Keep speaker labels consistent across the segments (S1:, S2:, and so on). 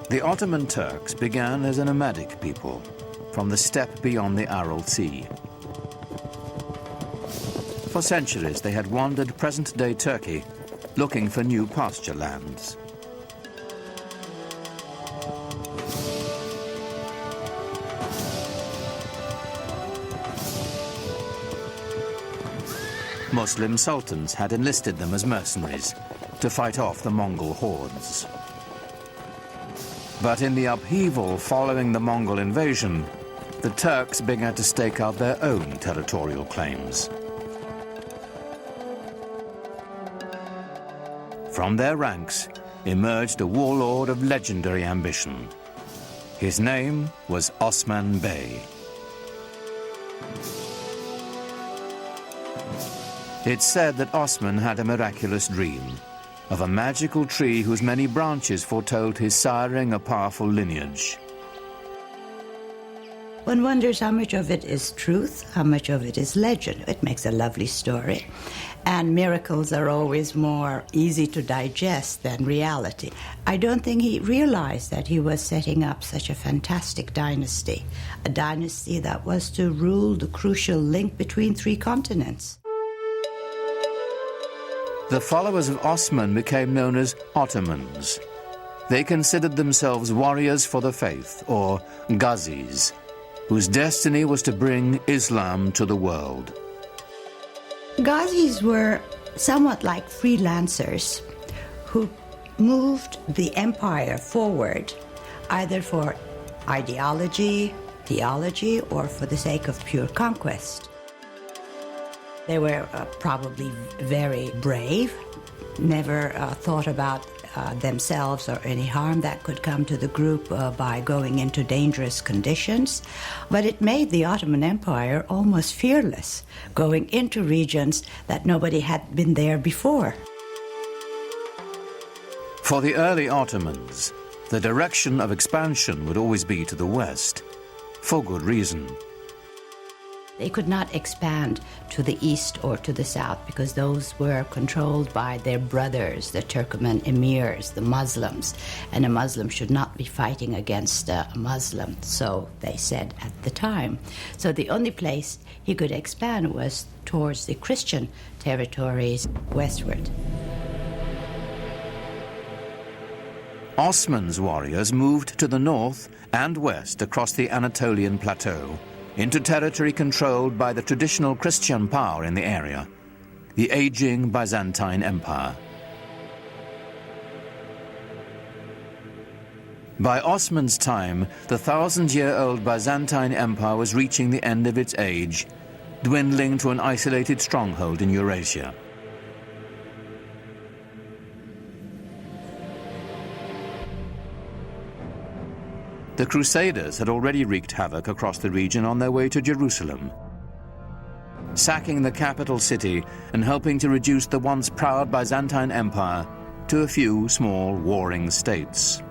S1: The Ottoman Turks began as a nomadic people from the steppe beyond the Aral Sea. For centuries they had wandered present-day Turkey looking for new pasture lands. Muslim sultans had enlisted them as mercenaries to fight off the Mongol hordes. But in the upheaval following the Mongol invasion, the Turks began to stake out their own territorial claims. From their ranks emerged a warlord of legendary ambition. His name was Osman Bey. It's said that Osman had a miraculous dream of a magical tree whose many branches foretold his siring a powerful lineage.
S2: One wonders how much of it is truth, how much of it is legend. It makes a lovely story. And miracles are always more easy to digest than reality. I don't think he realized that he was setting up such a fantastic dynasty, a dynasty that was to rule the crucial link between three continents.
S1: The followers of Osman became known as Ottomans. They considered themselves warriors for the faith, or Ghazis, whose destiny was to bring Islam to the world.
S2: Ghazis were somewhat like freelancers who moved the empire forward either for ideology, theology, or for the sake of pure conquest. They were probably very brave, never thought about themselves or any harm that could come to the group by going into dangerous conditions. But it made the Ottoman Empire almost fearless, going into regions that nobody had been there before.
S1: For the early Ottomans, the direction of expansion would always be to the west, for good reason.
S2: They could not expand to the east or to the south because those were controlled by their brothers, the Turkoman emirs, the Muslims, and a Muslim should not be fighting against a Muslim, so they said at the time. So the only place he could expand was towards the Christian territories westward.
S1: Osman's warriors moved to the north and west across the Anatolian plateau, into territory controlled by the traditional Christian power in the area, the aging Byzantine Empire. By Osman's time, the 1,000-year-old Byzantine Empire was reaching the end of its age, dwindling to an isolated stronghold in Eurasia. The Crusaders had already wreaked havoc across the region on their way to Jerusalem, sacking the capital city and helping to reduce the once proud Byzantine Empire to a few small warring states.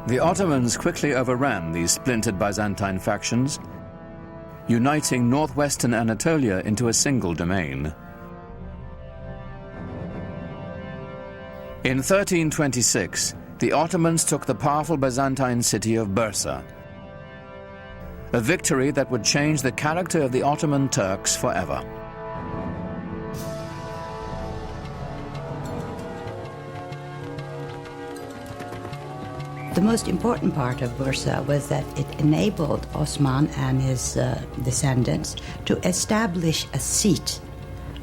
S1: The Ottomans quickly overran these splintered Byzantine factions, uniting northwestern Anatolia into a single domain. In 1326, the Ottomans took the powerful Byzantine city of Bursa, a victory that would change the character of the Ottoman Turks forever.
S2: The most important part of Bursa was that it enabled Osman and his descendants to establish a seat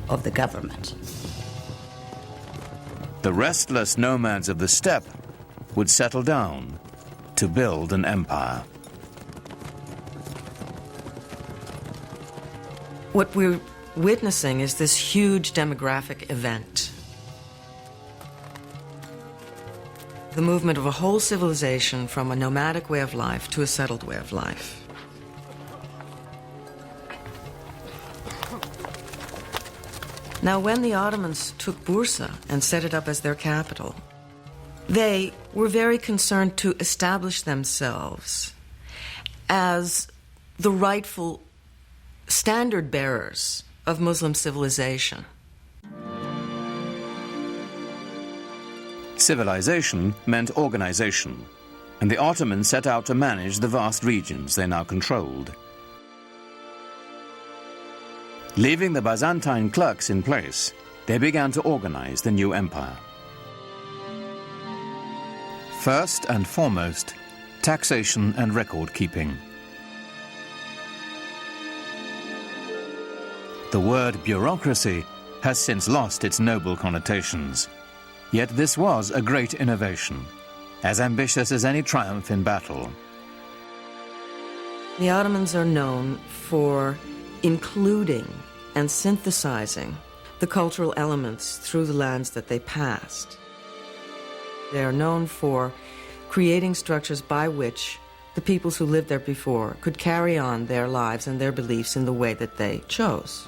S2: of the government.
S1: The restless nomads of the steppe would settle down to build an empire.
S3: What we're witnessing is this huge demographic event. The movement of a whole civilization from a nomadic way of life to a settled way of life. Now, when the Ottomans took Bursa and set it up as their capital, they were very concerned to establish themselves as the rightful standard bearers of Muslim civilization.
S1: Civilization meant organization, and the Ottomans set out to manage the vast regions they now controlled. Leaving the Byzantine clerks in place, they began to organize the new empire. First and foremost, taxation and record-keeping. The word bureaucracy has since lost its noble connotations. Yet this was a great innovation, as ambitious as any triumph in battle.
S3: The Ottomans are known for including and synthesizing the cultural elements through the lands that they passed. They are known for creating structures by which the peoples who lived there before could carry on their lives and their beliefs in the way that they chose.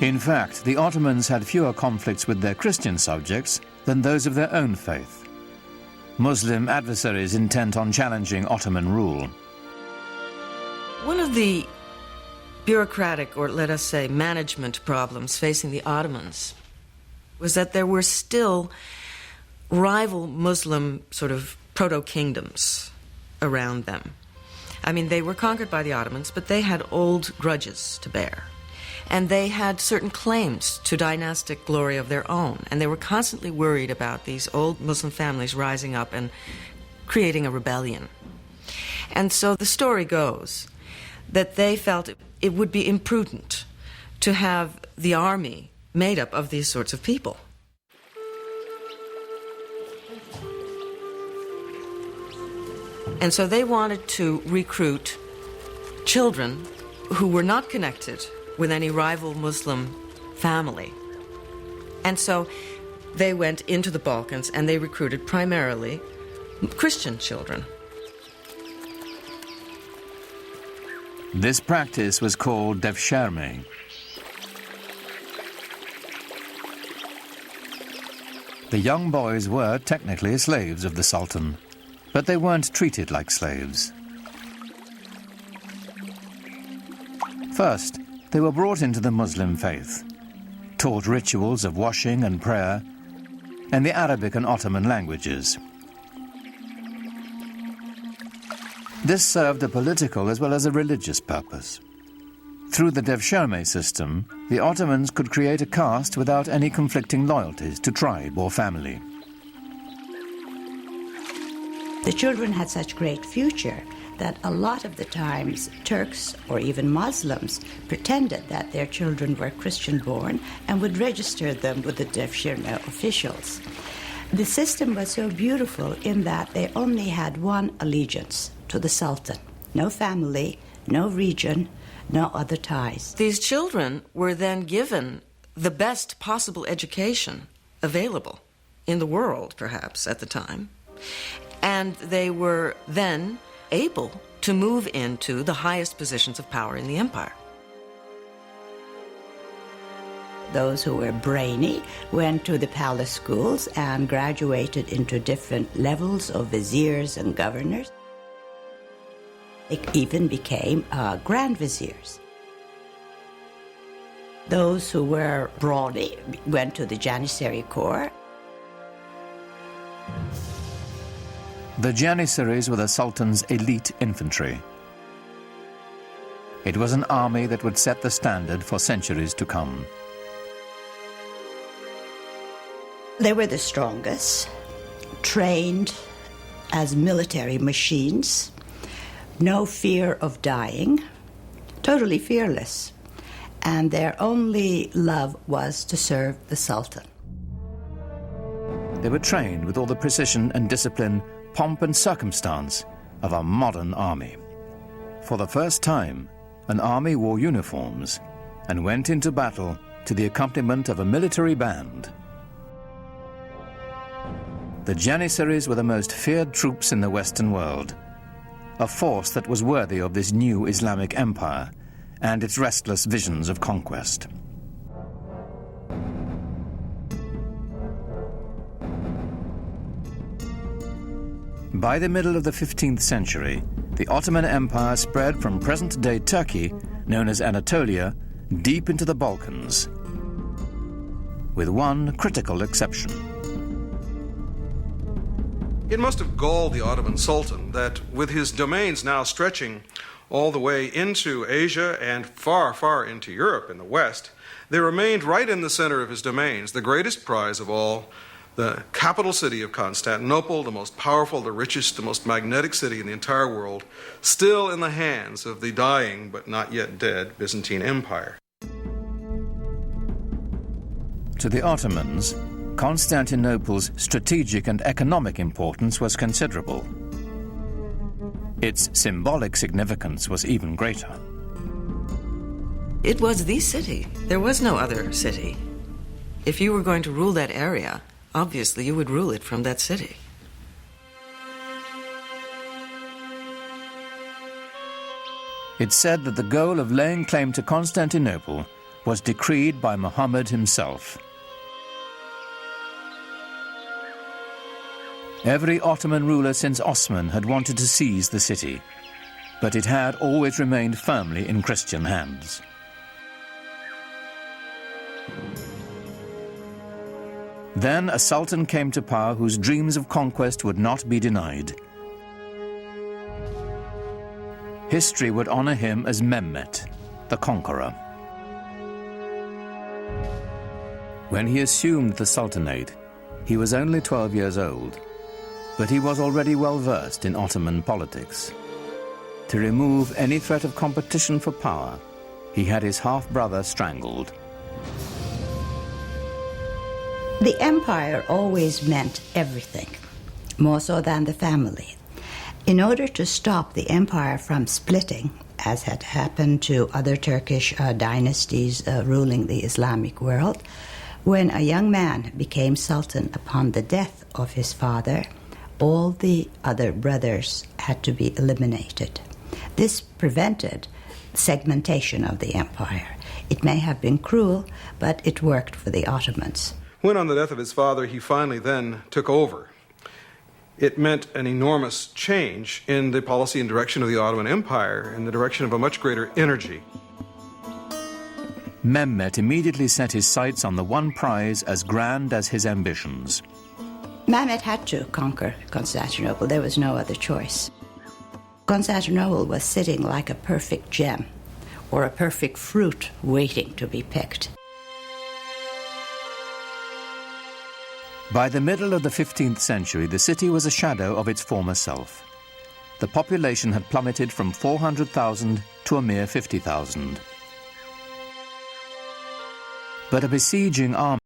S1: In fact, the Ottomans had fewer conflicts with their Christian subjects than those of their own faith. Muslim adversaries intent on challenging Ottoman rule.
S3: One of the bureaucratic, or let us say management problems facing the Ottomans was that there were still rival Muslim sort of proto-kingdoms around them. I mean, they were conquered by the Ottomans, but they had old grudges to bear. And they had certain claims to dynastic glory of their own. And they were constantly worried about these old Muslim families rising up and creating a rebellion. And so the story goes that they felt it would be imprudent to have the army made up of these sorts of people. And so they wanted to recruit children who were not connected with any rival Muslim family. And so they went into the Balkans and they recruited primarily Christian children.
S1: This practice was called devshirme. The young boys were technically slaves of the Sultan, but they weren't treated like slaves. First, they were brought into the Muslim faith, taught rituals of washing and prayer, and the Arabic and Ottoman languages. This served a political as well as a religious purpose. Through the devshirme system, the Ottomans could create a caste without any conflicting loyalties to tribe or family.
S2: The children had such great future that a lot of the times Turks or even Muslims pretended that their children were Christian-born and would register them with the devshirme officials. The system was so beautiful in that they only had one allegiance, to the Sultan. No family, no region, no other ties.
S3: These children were then given the best possible education available in the world, perhaps, at the time. And they were then able to move into the highest positions of power in the empire.
S2: Those who were brainy went to the palace schools and graduated into different levels of viziers and governors. They even became grand viziers. Those who were brawny went to the Janissary Corps.
S1: The Janissaries were the Sultan's elite infantry. It was an army that would set the standard for centuries to come.
S2: They were the strongest, trained as military machines, no fear of dying, totally fearless, and their only love was to serve the Sultan.
S1: They were trained with all the precision and discipline, pomp and circumstance of a modern army. For the first time, an army wore uniforms and went into battle to the accompaniment of a military band. The Janissaries were the most feared troops in the Western world, a force that was worthy of this new Islamic empire and its restless visions of conquest. By the middle of the 15th century, the Ottoman Empire spread from present-day Turkey known as Anatolia, deep into the Balkans, with one critical exception.
S4: It must have galled the Ottoman Sultan that with his domains now stretching all the way into Asia and far, far into Europe in the West, there remained right in the center of his domains the greatest prize of all, the capital city of Constantinople, the most powerful, the richest, the most magnetic city in the entire world, still in the hands of the dying but not yet dead Byzantine Empire.
S1: To the Ottomans, Constantinople's strategic and economic importance was considerable. Its symbolic significance was even greater.
S3: It was the city. There was no other city. If you were going to rule that area, obviously you would rule it from that city.
S1: It's said that the goal of laying claim to Constantinople was decreed by Muhammad himself. Every Ottoman ruler since Osman had wanted to seize the city, but it had always remained firmly in Christian hands. Then a sultan came to power whose dreams of conquest would not be denied. History would honor him as Mehmet, the conqueror. When he assumed the sultanate, he was only 12 years old, but he was already well versed in Ottoman politics. To remove any threat of competition for power, he had his half-brother strangled.
S2: The empire always meant everything, more so than the family. In order to stop the empire from splitting, as had happened to other Turkish dynasties ruling the Islamic world, when a young man became sultan upon the death of his father, all the other brothers had to be eliminated. This prevented segmentation of the empire. It may have been cruel, but it worked for the Ottomans.
S4: When on the death of his father he finally then took over, it meant an enormous change in the policy and direction of the Ottoman Empire, in the direction of a much greater energy.
S1: Mehmet immediately set his sights on the one prize as grand as his ambitions.
S2: Mehmet had to conquer Constantinople. There was no other choice. Constantinople was sitting like a perfect gem or a perfect fruit waiting to be picked.
S1: By the middle of the 15th century, the city was a shadow of its former self. The population had plummeted from 400,000 to a mere 50,000. But a besieging army